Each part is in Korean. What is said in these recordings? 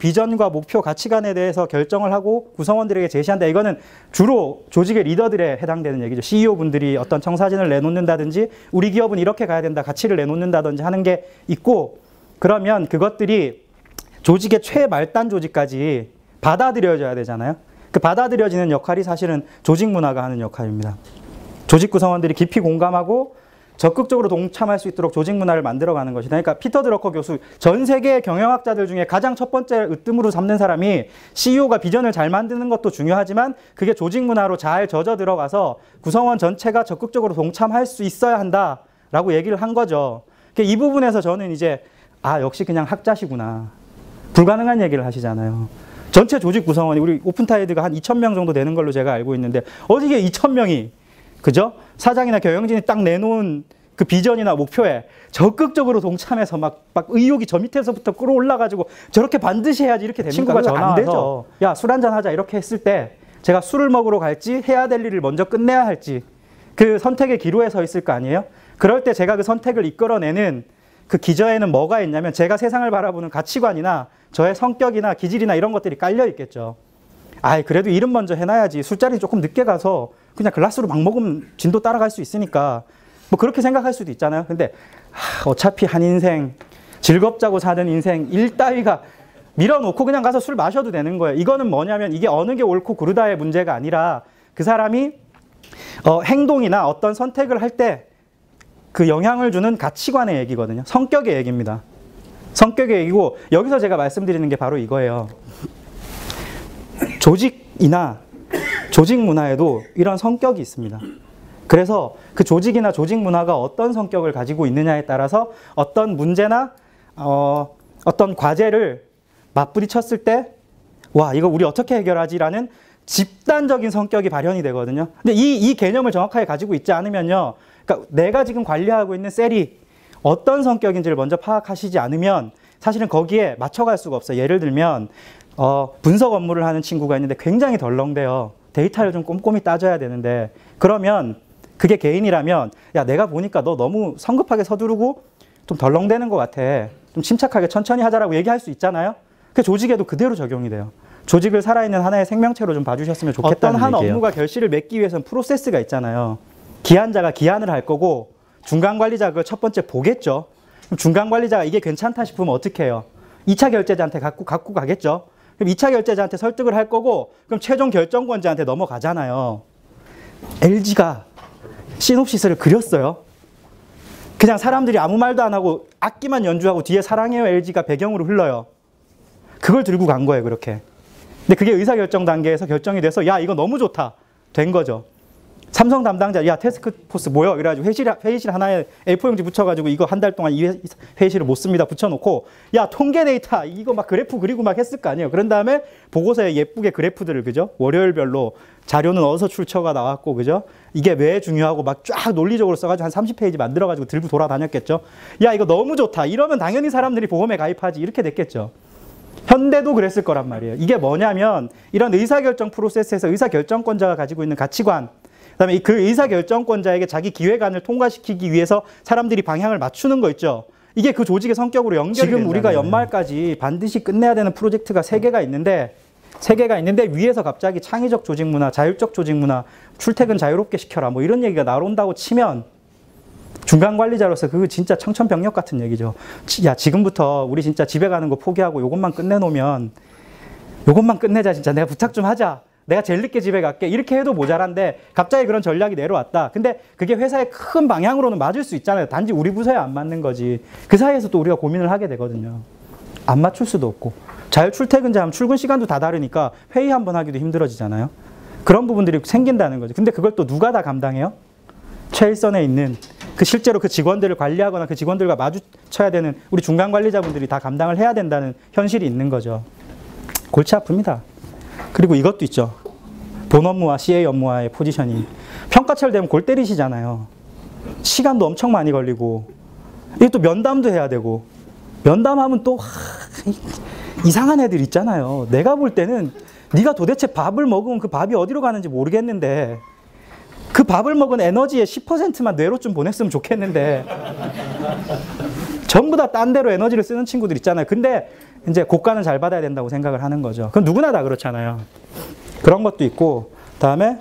비전과 목표, 가치관에 대해서 결정을 하고 구성원들에게 제시한다. 이거는 주로 조직의 리더들에 해당되는 얘기죠. CEO 분들이 어떤 청사진을 내놓는다든지 우리 기업은 이렇게 가야 된다. 가치를 내놓는다든지 하는 게 있고, 그러면 그것들이 조직의 최말단 조직까지 받아들여져야 되잖아요. 그 받아들여지는 역할이 사실은 조직 문화가 하는 역할입니다. 조직 구성원들이 깊이 공감하고 적극적으로 동참할 수 있도록 조직 문화를 만들어가는 것이다. 그러니까 피터 드러커 교수, 전 세계 경영학자들 중에 가장 첫 번째 으뜸으로 삼는 사람이 CEO가 비전을 잘 만드는 것도 중요하지만 그게 조직 문화로 잘 젖어 들어가서 구성원 전체가 적극적으로 동참할 수 있어야 한다라고 얘기를 한 거죠. 이 부분에서 저는 이제 역시 그냥 학자시구나. 불가능한 얘기를 하시잖아요. 전체 조직 구성원이 우리 오픈타이드가 한 2,000명 정도 되는 걸로 제가 알고 있는데 어디에 2,000명이 그죠? 사장이나 경영진이 딱 내놓은 그 비전이나 목표에 적극적으로 동참해서 막 의욕이 저 밑에서부터 끌어올라가지고 저렇게 반드시 해야지 이렇게 됩니까? 친구가 전화 와서 야, 술 한잔 하자 이렇게 했을 때 제가 술을 먹으러 갈지 해야 될 일을 먼저 끝내야 할지 그 선택의 기로에 서 있을 거 아니에요? 그럴 때 제가 그 선택을 이끌어내는 그 기저에는 뭐가 있냐면 제가 세상을 바라보는 가치관이나 저의 성격이나 기질이나 이런 것들이 깔려 있겠죠. 그래도 일은 먼저 해놔야지. 술자리 조금 늦게 가서 그냥 글라스로 막 먹으면 진도 따라갈 수 있으니까 뭐 그렇게 생각할 수도 있잖아요. 근데 어차피 한 인생, 즐겁자고 사는 인생 일 따위가 밀어놓고 그냥 가서 술 마셔도 되는 거예요. 이거는 뭐냐면 이게 어느 게 옳고 그르다의 문제가 아니라 그 사람이 행동이나 어떤 선택을 할 때 그 영향을 주는 가치관의 얘기거든요. 성격의 얘기입니다. 성격의 얘기고 여기서 제가 말씀드리는 게 바로 이거예요. 조직이나 조직 문화에도 이런 성격이 있습니다. 그래서 그 조직이나 조직 문화가 어떤 성격을 가지고 있느냐에 따라서 어떤 문제나 어떤 과제를 맞부딪혔을 때 와, 이거 우리 어떻게 해결하지라는 집단적인 성격이 발현이 되거든요. 근데 이 개념을 정확하게 가지고 있지 않으면요. 그러니까 내가 지금 관리하고 있는 셀이 어떤 성격인지를 먼저 파악하시지 않으면 사실은 거기에 맞춰갈 수가 없어요. 예를 들면 분석 업무를 하는 친구가 있는데 굉장히 덜렁대요. 데이터를 좀 꼼꼼히 따져야 되는데 그러면 그게 개인이라면 야, 내가 보니까 너 너무 성급하게 서두르고 좀 덜렁대는 것 같아. 좀 침착하게 천천히 하자라고 얘기할 수 있잖아요. 그 조직에도 그대로 적용이 돼요. 조직을 살아있는 하나의 생명체로 좀 봐주셨으면 좋겠다는 어떤 한 얘기예요. 업무가 결실을 맺기 위해서는 프로세스가 있잖아요. 기한자가 기한을 할 거고 중간관리자가 그걸 첫 번째 보겠죠. 그럼 중간관리자가 이게 괜찮다 싶으면 어떻게 해요? 2차 결제자한테 갖고 가겠죠. 그럼 2차 결제자한테 설득을 할 거고 그럼 최종 결정권자한테 넘어가잖아요. LG가 시놉시스를 그렸어요. 그냥 사람들이 아무 말도 안 하고 악기만 연주하고 뒤에 사랑해요 LG가 배경으로 흘러요. 그걸 들고 간 거예요, 그렇게. 근데 그게 의사결정 단계에서 결정이 돼서 야, 이거 너무 좋다. 된 거죠. 삼성 담당자, 야, 태스크포스 모여. 그래가지고 회의실 하나에 A4용지 붙여가지고 이거 한 달 동안 이 회의실을 못 씁니다. 붙여놓고, 야, 통계 데이터, 이거 막 그래프 그리고 막 했을 거 아니에요. 그런 다음에 보고서에 예쁘게 그래프들을, 그죠? 월요일별로 자료는 어디서 출처가 나왔고, 그죠? 이게 왜 중요하고 막 쫙 논리적으로 써가지고 한 30페이지 만들어가지고 들고 돌아다녔겠죠? 야, 이거 너무 좋다. 이러면 당연히 사람들이 보험에 가입하지. 이렇게 됐겠죠. 현대도 그랬을 거란 말이에요. 이게 뭐냐면 이런 의사결정 프로세스에서 의사결정권자가 가지고 있는 가치관, 그다음에 그 의사결정권자에게 자기 기획안을 통과시키기 위해서 사람들이 방향을 맞추는 거 있죠. 이게 그 조직의 성격으로 연결이 지금 된다는 우리가 연말까지 반드시 끝내야 되는 프로젝트가 3개가 있는데 위에서 갑자기 창의적 조직 문화, 자율적 조직 문화, 출퇴근 자유롭게 시켜라 뭐 이런 얘기가 나온다고 치면 중간 관리자로서 그거 진짜 청천벽력 같은 얘기죠. 야, 지금부터 우리 진짜 집에 가는 거 포기하고 요것만 끝내놓으면 요것만 끝내자. 진짜 내가 부탁 좀 하자. 내가 제일 늦게 집에 갈게. 이렇게 해도 모자란데 갑자기 그런 전략이 내려왔다. 근데 그게 회사의 큰 방향으로는 맞을 수 있잖아요. 단지 우리 부서에 안 맞는 거지. 그 사이에서 또 우리가 고민을 하게 되거든요. 안 맞출 수도 없고. 자율 출퇴근자 하면 출근 시간도 다 다르니까 회의 한번 하기도 힘들어지잖아요. 그런 부분들이 생긴다는 거죠. 근데 그걸 또 누가 다 감당해요? 최일선에 있는 그 실제로 그 직원들을 관리하거나 그 직원들과 마주쳐야 되는 우리 중간 관리자분들이 다 감당을 해야 된다는 현실이 있는 거죠. 골치 아픕니다. 그리고 이것도 있죠. 본 업무와 CA 업무와의 포지션이. 평가철 되면 골 때리시잖아요. 시간도 엄청 많이 걸리고 이게 또 면담도 해야 되고 면담하면 또 이상한 애들 있잖아요. 내가 볼 때는 네가 도대체 밥을 먹으면 그 밥이 어디로 가는지 모르겠는데 그 밥을 먹은 에너지의 10%만 뇌로 좀 보냈으면 좋겠는데 전부 다 딴 데로 에너지를 쓰는 친구들 있잖아요. 근데 이제 고가는 잘 받아야 된다고 생각을 하는 거죠. 그건 누구나 다 그렇잖아요. 그런 것도 있고, 그다음에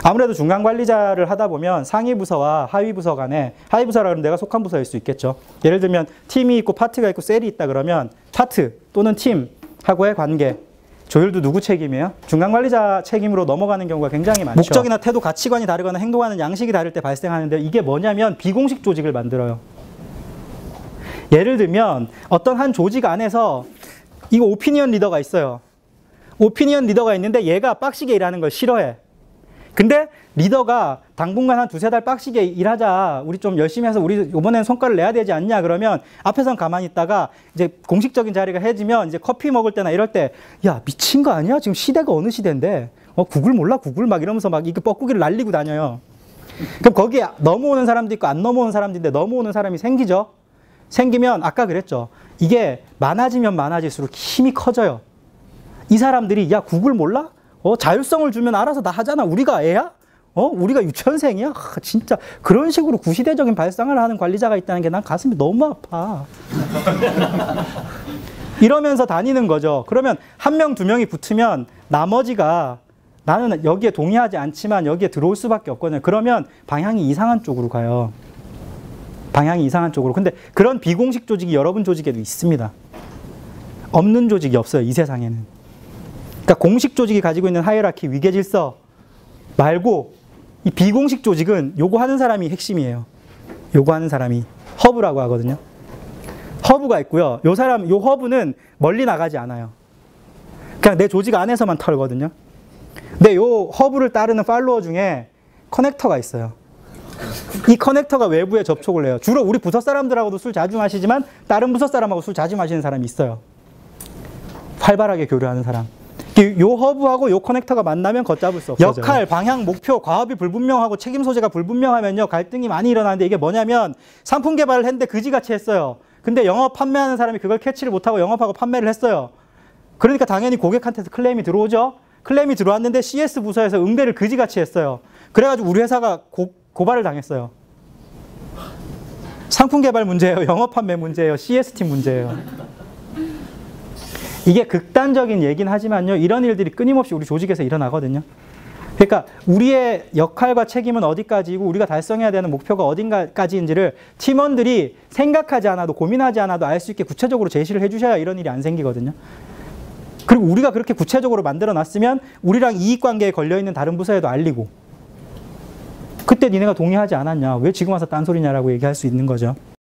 아무래도 중간 관리자를 하다 보면 상위 부서와 하위 부서 간에, 하위 부서라 그러면 내가 속한 부서일 수 있겠죠. 예를 들면 팀이 있고 파트가 있고 셀이 있다 그러면 파트 또는 팀하고의 관계, 조율도 누구 책임이에요? 중간 관리자 책임으로 넘어가는 경우가 굉장히 많죠. 목적이나 태도, 가치관이 다르거나 행동하는 양식이 다를 때 발생하는데, 이게 뭐냐면 비공식 조직을 만들어요. 예를 들면 어떤 한 조직 안에서 이거 오피니언 리더가 있어요. 오피니언 리더가 있는데 얘가 빡시게 일하는 걸 싫어해. 근데 리더가 당분간 한 2-3달 빡시게 일하자, 우리 좀 열심히 해서 우리 이번에는 성과를 내야 되지 않냐 그러면 앞에선 가만히 있다가 이제 공식적인 자리가 해지면 이제 커피 먹을 때나 이럴 때, 야 미친 거 아니야? 지금 시대가 어느 시대인데 구글 몰라? 구글 막 이러면서 막 이렇게 뻐꾸기를 날리고 다녀요. 그럼 거기에 넘어오는 사람도 있고 안 넘어오는 사람도 있는데, 넘어오는 사람이 생기죠. 생기면 아까 그랬죠. 이게 많아지면 많아질수록 힘이 커져요. 이 사람들이 야 구글 몰라? 자율성을 주면 알아서 다 하잖아. 우리가 애야? 우리가 유치원생이야? 진짜 그런 식으로 구시대적인 발상을 하는 관리자가 있다는 게 난 가슴이 너무 아파. 이러면서 다니는 거죠. 그러면 1명, 2명이 붙으면 나머지가 나는 여기에 동의하지 않지만 여기에 들어올 수밖에 없거든요. 그러면 방향이 이상한 쪽으로 가요. 방향이 이상한 쪽으로. 근데 그런 비공식 조직이 여러분 조직에도 있습니다. 없는 조직이 없어요, 이 세상에는. 그러니까 공식 조직이 가지고 있는 하이라키, 위계 질서 말고 이 비공식 조직은 요거 하는 사람이 핵심이에요. 요거 하는 사람이 허브라고 하거든요. 허브가 있고요. 요 허브는 멀리 나가지 않아요. 그냥 내 조직 안에서만 털거든요. 근데 요 허브를 따르는 팔로워 중에 커넥터가 있어요. 이 커넥터가 외부에 접촉을 해요. 주로 우리 부서 사람들하고도 술 자주 마시지만 다른 부서 사람하고 술 자주 마시는 사람이 있어요. 활발하게 교류하는 사람. 요 허브하고 요 커넥터가 만나면 걷잡을 수 없어요. 역할, 방향, 목표, 과업이 불분명하고 책임 소재가 불분명하면요 갈등이 많이 일어나는데, 이게 뭐냐면 상품 개발을 했는데 그지같이 했어요. 근데 영업 판매하는 사람이 그걸 캐치를 못하고 영업하고 판매를 했어요. 그러니까 당연히 고객한테서 클레임이 들어오죠. 클레임이 들어왔는데 CS 부서에서 응대를 그지같이 했어요. 그래가지고 우리 회사가 고발을 당했어요. 상품 개발 문제예요, 영업 판매 문제예요, CS팀 문제예요. 이게 극단적인 얘기는 하지만요, 이런 일들이 끊임없이 우리 조직에서 일어나거든요. 그러니까 우리의 역할과 책임은 어디까지이고 우리가 달성해야 되는 목표가 어딘가까지인지를 팀원들이 생각하지 않아도, 고민하지 않아도 알 수 있게 구체적으로 제시를 해주셔야 이런 일이 안 생기거든요. 그리고 우리가 그렇게 구체적으로 만들어 놨으면 우리랑 이익관계에 걸려있는 다른 부서에도 알리고, 그때 니네가 동의하지 않았냐, 왜 지금 와서 딴소리냐라고 얘기할 수 있는 거죠.